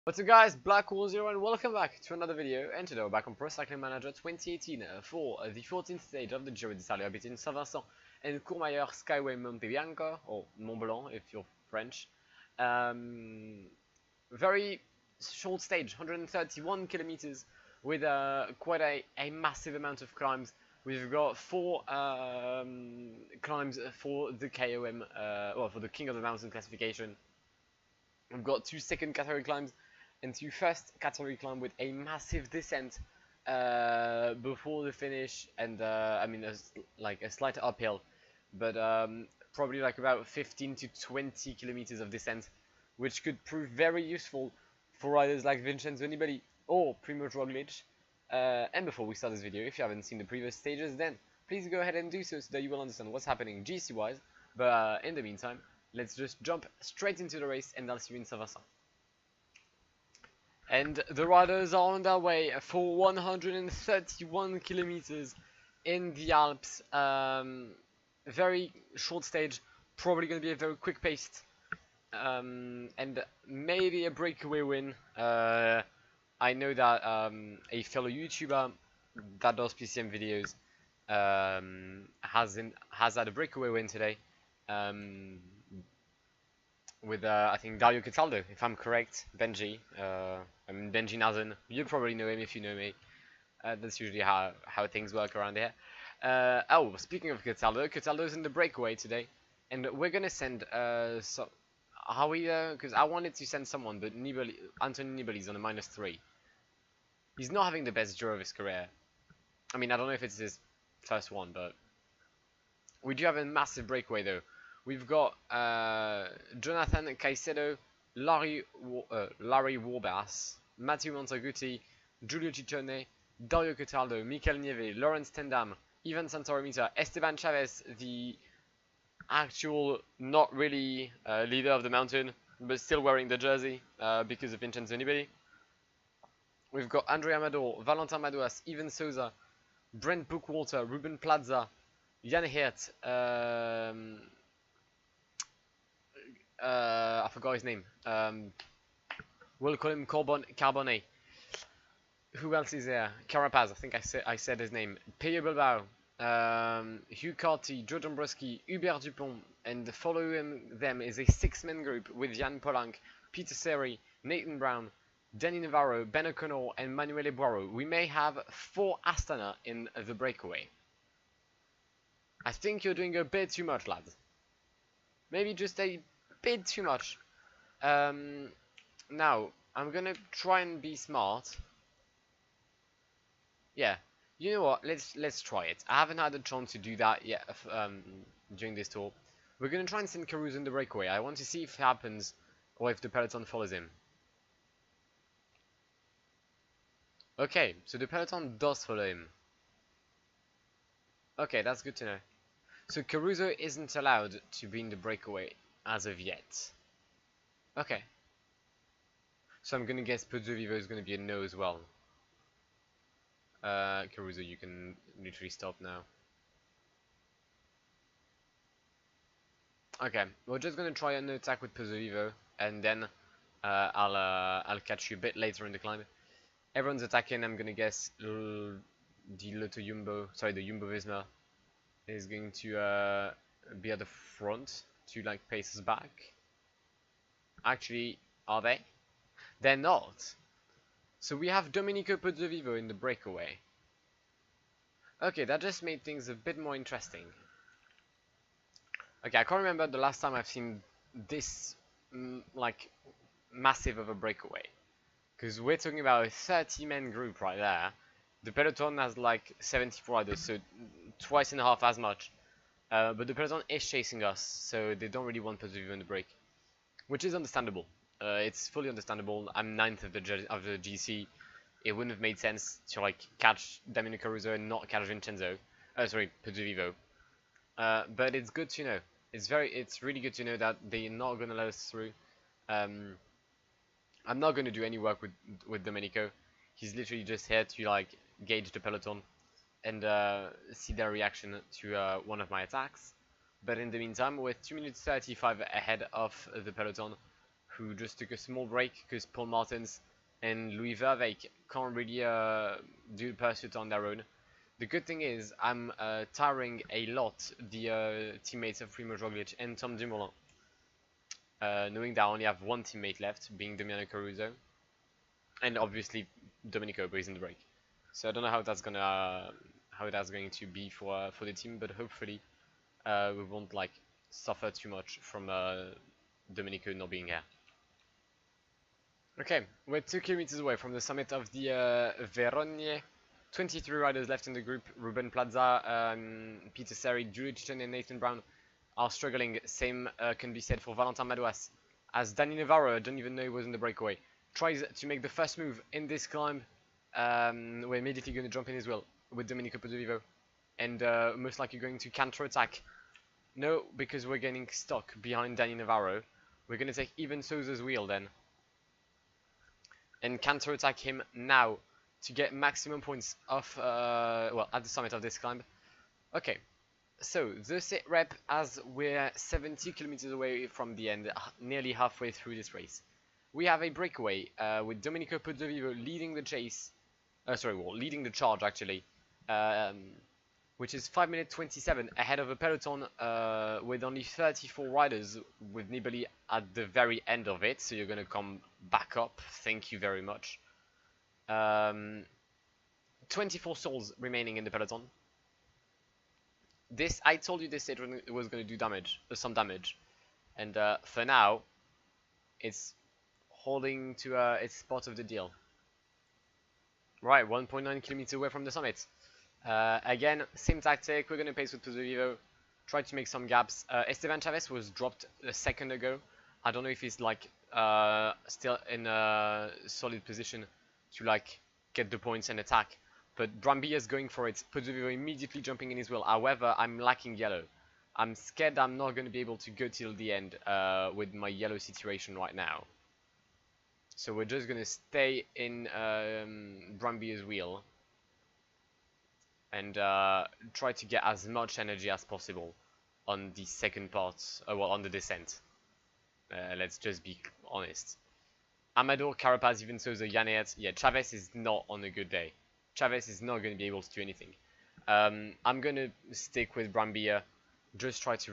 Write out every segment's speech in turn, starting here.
What's up guys, Blackwar and welcome back to another video, and today we're back on Pro Cycling Manager 2018 for the 14th stage of the Giro d'Italia between Saint-Vincent and Courmayeur Skyway Monte Bianco, or Mont Blanc if you're French. Very short stage, 131 kilometers with quite a massive amount of climbs. We've got 4 climbs for the KOM, well, for the King of the Mountain classification. We've got 2 second category climbs and 2 first category climb with a massive descent before the finish, and I mean like a slight uphill, but probably like about 15 to 20 kilometers of descent, which could prove very useful for riders like Vincenzo or Primož Roglic. And before we start this video, if you haven't seen the previous stages, then please go ahead and do so that you will understand what's happening GC wise. But in the meantime, let's just jump straight into the race, and I'll see you in Saint-Vincent. And the riders are on their way for 131 kilometers in the Alps. Very short stage, probably going to be a very quick paced, and maybe a breakaway win. I know that a fellow YouTuber that does PCM videos has had a breakaway win today. With I think Dario Cataldo, if I'm correct, Benji. I mean Benji Nazan. You probably know him if you know me. That's usually how things work around here. Oh, speaking of Cataldo, Cataldo's in the breakaway today, and we're gonna send because I wanted to send someone, but Anthony Nibali's on a -3. He's not having the best Giro of his career. I mean, I don't know if it's his first one, but we do have a massive breakaway though. We've got Jonathan Caicedo, Larry Warbass, Matteo Montaguti, Giulio Ciccione, Dario Cataldo, Mikel Nieve, Lawrence Tendam, Ivan Santoromita, Esteban Chavez, the actual not really leader of the mountain, but still wearing the jersey because of Vincenzo Nibali. We've got Andrea Amador, Valentin Madouas, Ivan Souza, Brent Bookwalter, Ruben Plaza, Jan Hirt, I forgot his name. We'll call him Carbone. Who else is there? Carapaz, I think I said his name. Peyo Bilbao, Hugh Carty, Joe Dombrowski, Hubert Dupont, and following them is a 6-man group with Jan Polanc, Peter Seri, Nathan Brown, Danny Navarro, Ben O'Connor, and Manuel Ebuaro. We may have 4 Astana in the breakaway. I think you're doing a bit too much, lads. Maybe just a bit too much. Now I'm gonna try and be smart. Yeah, you know what? Let's try it. I haven't had a chance to do that yet during this tour. We're gonna try and send Caruso in the breakaway. I want to see if it happens or if the peloton follows him. Okay, so the peloton does follow him. Okay, that's good to know. So Caruso isn't allowed to be in the breakaway as of yet. Okay. So I'm gonna guess Pozzovivo is gonna be a no as well. Caruso, you can literally stop now. Okay, we're just gonna try an attack with Pozzovivo, and then I'll catch you a bit later in the climb. Everyone's attacking. I'm gonna guess the Jumbo Visma is going to be at the front to like pace us back. Actually, are they? They're not. So we have Domenico Pozzovivo in the breakaway. Okay, that just made things a bit more interesting. Okay, I can't remember the last time I've seen this like massive of a breakaway, because we're talking about a 30-man group right there. The peloton has like 74 riders, so twice and a half as much. But the peloton is chasing us, so they don't really want Pozzovivo in the break, which is understandable. It's fully understandable. I'm 9th of the GC. It wouldn't have made sense to like catch Damiano Caruso and not catch Vincenzo. Sorry, Pozzovivo. But it's good to know. It's really good to know that they're not gonna let us through. I'm not gonna do any work with Domenico. He's literally just here to like gauge the peloton and see their reaction to one of my attacks. But in the meantime, with 2 minutes 35 ahead of the peloton, who just took a small break because Paul Martins and Louis Verweyck can't really do the pursuit on their own. The good thing is I'm tiring a lot the teammates of Primož Roglic and Tom Dumoulin, knowing that I only have one teammate left, being Damiano Caruso, and obviously Domenico, but he's in the break. So I don't know how that's going to be for the team, but hopefully we won't like suffer too much from Domenico not being here. Okay, we're 2 kilometers away from the summit of the Verona. 23 riders left in the group. Ruben Plaza, Peter Seri, Julian Chichen and Nathan Brown are struggling. Same can be said for Valentin Madouas, as Danny Navarro, I don't even know he was in the breakaway, tries to make the first move in this climb. We're immediately going to jump in as well with Domenico Pozzovivo, and most likely going to counter-attack. No, because we're getting stuck behind Danny Navarro. We're going to take Even Souza's wheel then, and counter-attack him now to get maximum points off, well, at the summit of this climb. Okay, so the sit rep as we're 70 kilometers away from the end, nearly halfway through this race. We have a breakaway with Domenico Pozzovivo leading the chase, leading the charge actually, which is 5 minutes 27 ahead of a peloton with only 34 riders, with Nibali at the very end of it, so you're going to come back up, thank you very much. 24 souls remaining in the peloton. I told you this stage was going to do damage, some damage, and for now, it's holding to its spot of the deal. Right, 1.9 kilometers away from the summit. Again, same tactic. We're going to pace with Pozzovivo, try to make some gaps. Esteban Chavez was dropped a second ago. I don't know if he's like still in a solid position to like get the points and attack, but Brambilla is going for it. Pozzovivo immediately jumping in as well. However, I'm lacking yellow. I'm scared I'm not going to be able to go till the end with my yellow situation right now. So we're just going to stay in Brambilla's wheel and try to get as much energy as possible on the second part, well, on the descent. Let's just be honest. Amador, Carapaz, even so, the Yanet. Yeah, Chavez is not on a good day. Chavez is not going to be able to do anything. I'm going to stick with Brambilla, just try to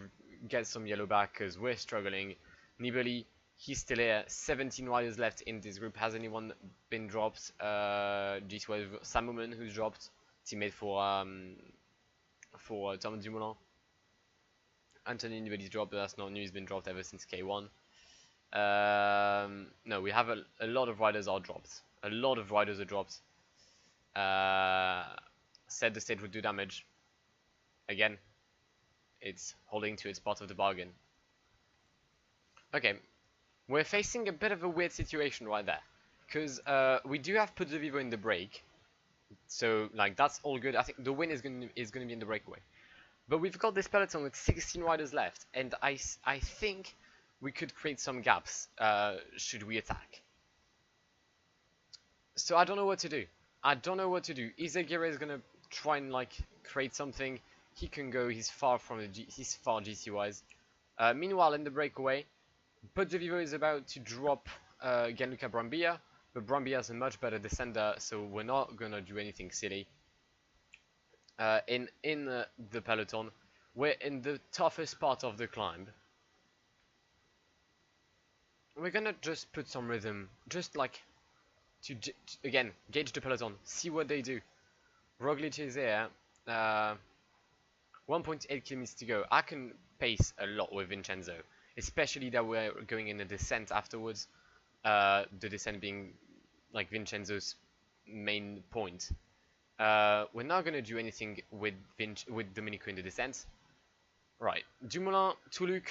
get some yellow back because we're struggling. Nibali, he's still here. 17 riders left in this group. Has anyone been dropped? G12, Samuman, who's dropped. Teammate for Tom Dumoulin. Anthony Nibali's dropped, but that's not new. He's been dropped ever since K1. No, we have a lot of riders are dropped. A lot of riders are dropped. Said the stage would do damage. Again, it's holding to its part of the bargain. Okay, we're facing a bit of a weird situation right there, because we do have Pozzovivo in the break, so like that's all good. I think the win is going to be in the breakaway, but we've got this peloton with 16 riders left, and I think we could create some gaps should we attack. So I don't know what to do. Izaguirre is gonna try and like create something. He can go. He's far from he's far GC wise. Meanwhile, in the breakaway, Pozzovivo is about to drop Gianluca Brambilla, but Brambilla is a much better descender, so we're not gonna do anything silly. In the peloton, we're in the toughest part of the climb. We're gonna just put some rhythm, just like to again gauge the peloton, see what they do. Roglic is here. 1.8 kilometers to go. I can pace a lot with Vincenzo, especially that we're going in a descent afterwards. The descent being like Vincenzo's main point. We're not gonna do anything with Domenico in the descent. Right, Dumoulin, Toulouse.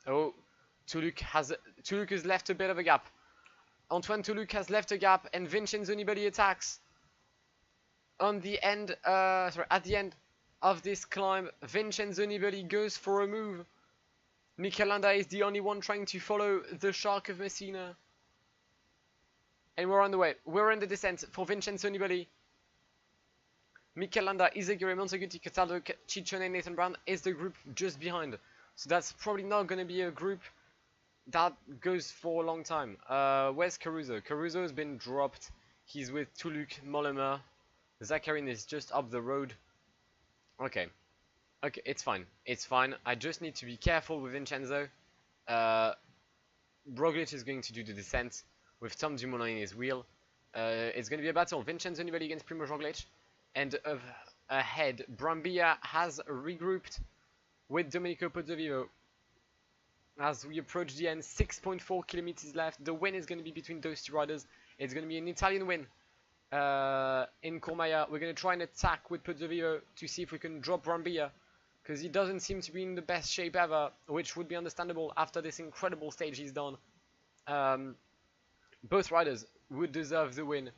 Oh, Toulouse has left a bit of a gap. Antoine Toulouse has left a gap, and Vincenzo Nibali attacks. On the end, at the end of this climb, Vincenzo Nibali goes for a move. Mikel Landa is the only one trying to follow the Shark of Messina. And we're on the way. We're in the descent for Vincenzo Nibali. Mikel Landa, Izaguirre, Monteguti, Cataldo, Ciccone, Nathan Brown is the group just behind. So that's probably not going to be a group that goes for a long time. Where's Caruso? Caruso has been dropped. He's with Toulouk Mollema. Zakharin is just up the road. Okay. Okay, it's fine. It's fine. I just need to be careful with Vincenzo. Roglic is going to do the descent with Tom Dumoulin in his wheel. It's going to be a battle. Vincenzo Nibali against Primož Roglic. And ahead, Brambilla has regrouped with Domenico Pozzovivo. As we approach the end, 6.4 kilometers left. The win is going to be between those two riders. It's going to be an Italian win in Courmayeur. We're going to try and attack with Pozzovivo to see if we can drop Brambilla, because he doesn't seem to be in the best shape ever, which would be understandable after this incredible stage he's done. Both riders would deserve the win,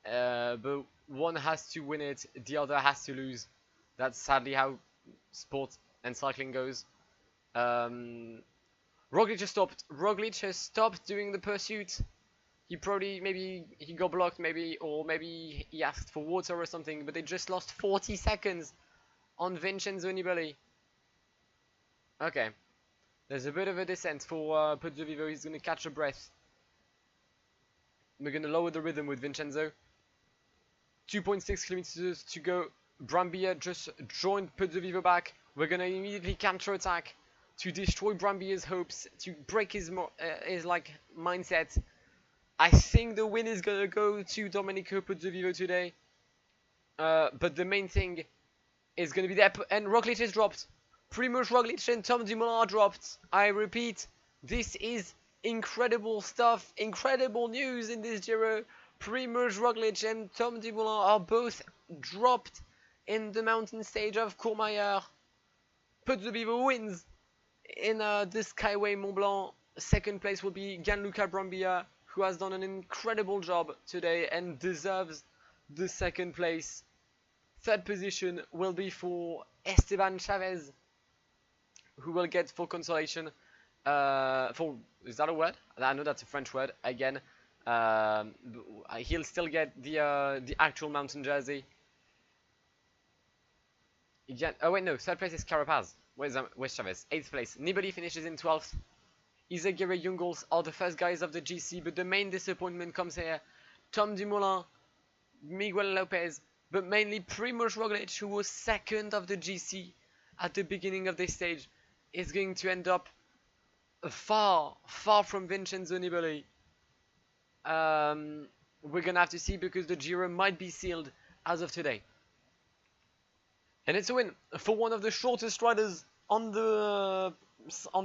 but one has to win it, the other has to lose. That's sadly how sport and cycling goes. Roglic has stopped. Roglic has stopped doing the pursuit. He probably, maybe he got blocked, or maybe he asked for water or something, but they just lost 40 seconds on Vincenzo Nibali. Okay. There's a bit of a descent for Pozzovivo. He's going to catch a breath. We're going to lower the rhythm with Vincenzo. 2.6 kilometers to go. Brambilla just joined Pozzovivo back. We're going to immediately counter-attack to destroy Brambilla's hopes, to break his mindset. I think the win is going to go to Domenico Pozzovivo today. But the main thing is going to be there. And Roglic is dropped. Primož Roglic and Tom Dumoulin are dropped. I repeat, this is incredible stuff. Incredible news in this Giro. Primož Roglic and Tom Dumoulin are both dropped in the mountain stage of Courmayeur. Pozzovivo wins in the Skyway Mont Blanc. Second place will be Gianluca Brambilla, who has done an incredible job today and deserves the second place. Third position will be for Esteban Chavez, who will get for consolation. Is that a word? I know that's a French word. Again, he'll still get the actual mountain jersey. Yeah, oh wait, no. Third place is Carapaz. Where's Chavez? 8th place. Nibali finishes in 12th. Izagirre Jungels are the first guys of the GC, but the main disappointment comes here. Tom Dumoulin, Miguel Lopez, but mainly Primož Roglic, who was second of the GC at the beginning of this stage, is going to end up far, far from Vincenzo Nibali. We're going to have to see, because the Giro might be sealed as of today. And it's a win for one of the shortest riders on the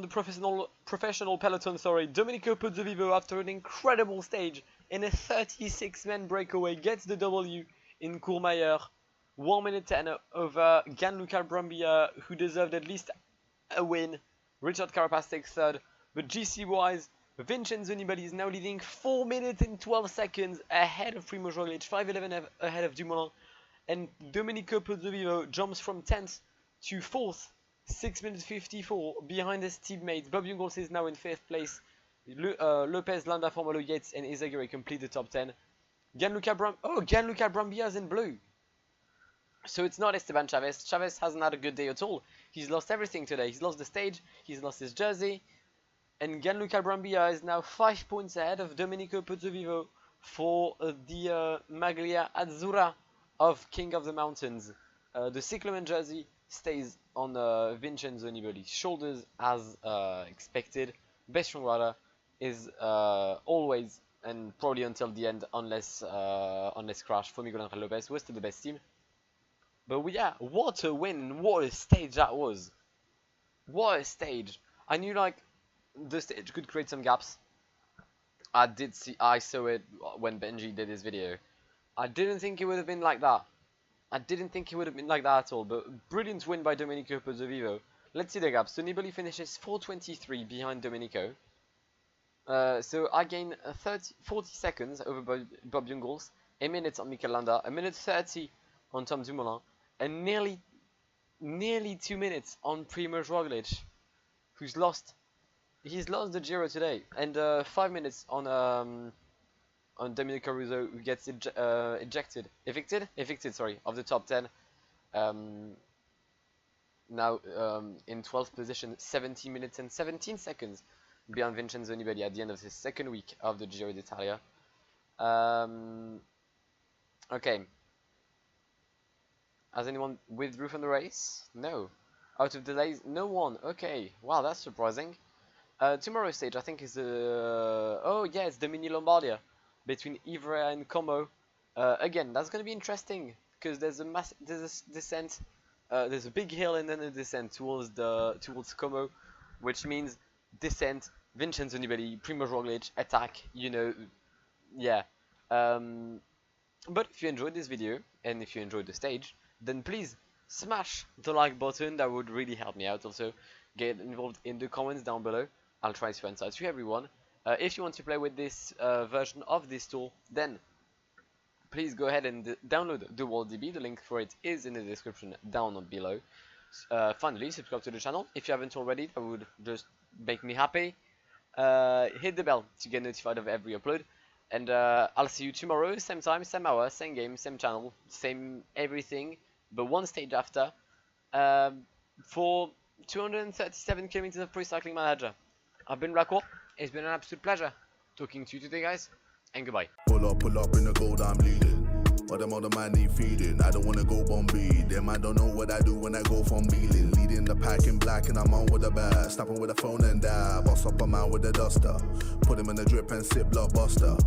professional peloton. Sorry, Domenico Pozzovivo, after an incredible stage in a 36-man breakaway, gets the W in Courmayeur. 1 minute 10 over Gianluca Brambilla, who deserved at least a win. Richard Carapaz takes third, but GC-wise, Vincenzo Nibali is now leading 4 minutes and 12 seconds ahead of Primož Roglic, 5:11 ahead of Dumoulin. And Domenico Pozzovivo jumps from 10th to 4th, 6 minutes 54 behind his teammates. Bob Jungels is now in 5th place. Lopez, Landa, Formolo, Yates, and Izagirre complete the top 10. Gianluca Brambilla is in blue. So it's not Esteban Chavez. Chavez hasn't had a good day at all. He's lost everything today. He's lost the stage, he's lost his jersey. And Gianluca Brambilla is now 5 points ahead of Domenico Pozzovivo for the Maglia Azzurra of King of the Mountains. The cyclamen jersey stays on Vincenzo Nibali's shoulders as expected. Best strong rider is always and probably until the end, unless crash, for Miguel Angel Lopez, who was still the best team. But yeah, what a win! What a stage that was! What a stage! I knew like the stage could create some gaps. I saw it when Benji did his video. I didn't think it would have been like that. I didn't think it would have been like that at all, but brilliant win by Domenico Pozzovivo. Let's see the gaps. So Nibali finishes 4:23 behind Domenico. So I gain 40 seconds over Bob Jungels, a minute on Mikel Landa, a minute 30 on Tom Dumoulin, and nearly 2 minutes on Primož Roglic, he's lost the Giro today, and 5 minutes on Domenico Caruso, who gets evicted, sorry, of the top 10. Now in 12th position, 17 minutes and 17 seconds behind Vincenzo Nibali at the end of the second week of the Giro d'Italia. Okay. Has anyone withdrew from the race? No. Out of delays? No one. Okay. Wow, that's surprising. Tomorrow's stage, I think, is the... oh, yeah, it's the Mini Lombardia between Ivrea and Como. Again, that's going to be interesting because there's a descent. There's a big hill and then a descent towards Como, which means descent, Vincenzo Nibali, Primož Roglic, attack, you know, yeah. But if you enjoyed this video and if you enjoyed the stage, then please smash the like button. That would really help me out. Also, get involved in the comments down below. I'll try to answer to everyone. If you want to play with this version of this tool, then please go ahead and download the WorldDB. The link for it is in the description down below. Finally, subscribe to the channel if you haven't already. That would just make me happy. Hit the bell to get notified of every upload. And I'll see you tomorrow, same time, same hour, same game, same channel, same everything, but one stage after, for 237 kilometers of Pro Cycling Manager. I've been Blackwar. It's been an absolute pleasure talking to you today, guys, and goodbye. Pull up in the gold, I'm leading. But them other man need feeding. I don't wanna go Bombay. Them I don't know what I do when I go from Beeling. Leading the pack in black and I'm on with the bag. Snapping with a phone and die. Boss up a man with a duster. Put him in the drip and sip blockbuster.